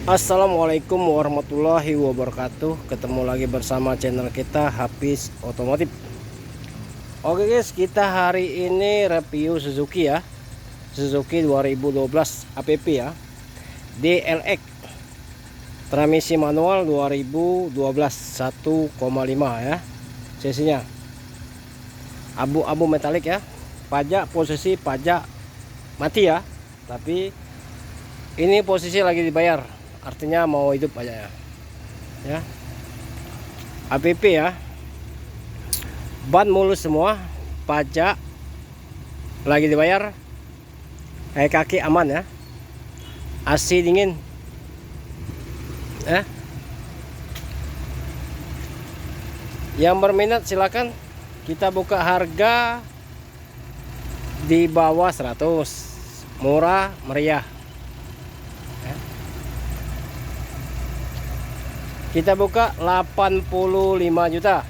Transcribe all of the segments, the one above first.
Assalamualaikum warahmatullahi wabarakatuh. Ketemu lagi bersama channel kita Hafiz Otomotif. Oke guys, kita hari ini review Suzuki ya, Suzuki 2012 APP ya, DLX, transmisi manual 2012 1,5 ya, cc-nya abu-abu metalik ya. Pajak posisi pajak mati ya, tapi ini posisi lagi dibayar, artinya mau hidup aja ya. APP ya, ban mulus semua, pajak lagi dibayar, kaki aman ya, AC dingin ya. Yang berminat silakan, kita buka harga di bawah 100, murah meriah. Kita buka 85 juta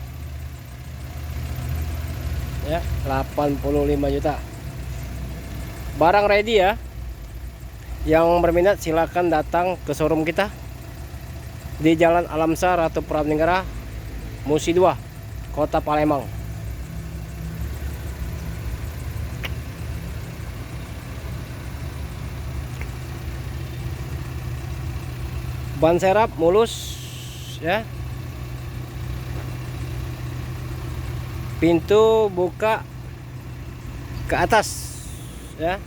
ya, 85 juta. Barang ready ya. Yang berminat silakan datang ke showroom kita di Jalan Alamsar atau Prapanegara, Musi 2, Kota Palembang. Ban serap mulus ya, pintu buka ke atas ya.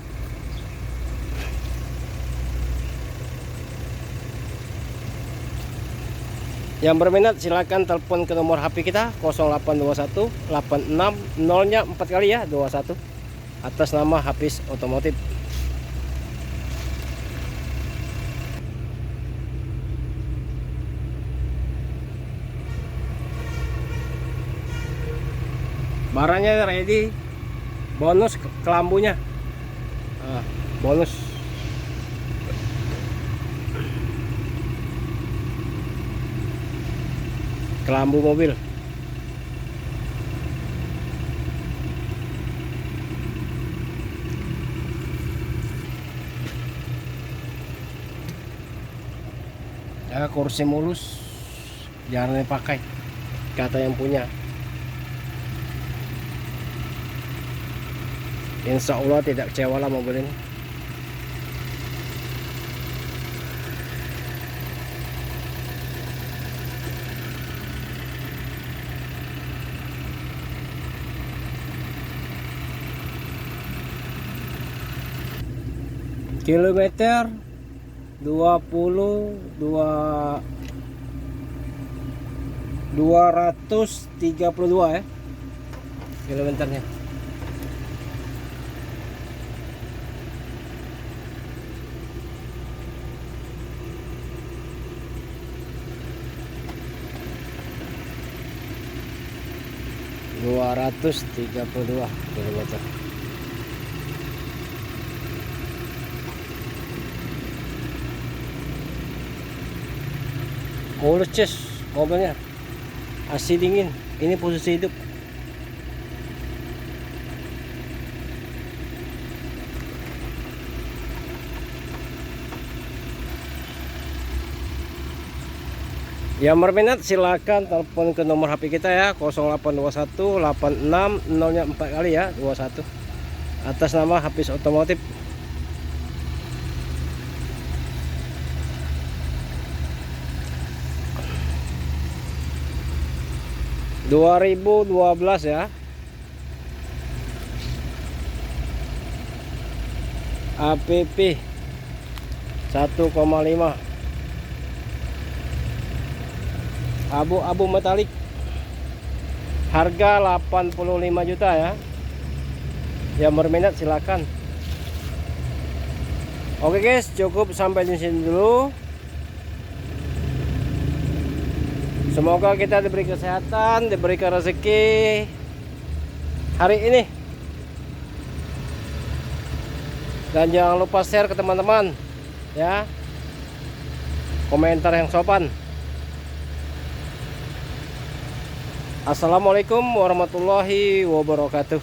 Yang berminat silakan telepon ke nomor HP kita 0821 86 0-nya 4 kali ya, 21, atas nama Hafiz Otomotif. Barangnya ready, bonus kelambunya, bonus. Kelambu mobil. Ya, kursi mulus, jarang dipakai, kata yang punya. Insya Allah tidak kecewa lah mobil ini. Kilometer 232 ya kilometernya. ...232 kilometer. Mulus ces mobilnya, AC dingin, ini posisi hidup. Yang berminat silakan telepon ke nomor HP kita ya, 0821 86 0-nya 4 kali ya, 21, atas nama Hafiz Otomotif. ...2012 ya, APP 1,5, abu-abu metalik, harga 85 juta ya. Yang berminat silakan. Oke guys, cukup sampai di sini dulu. Semoga kita diberi kesehatan, diberikan rezeki hari ini. Dan jangan lupa share ke teman-teman ya. Komentar yang sopan. Assalamualaikum warahmatullahi wabarakatuh.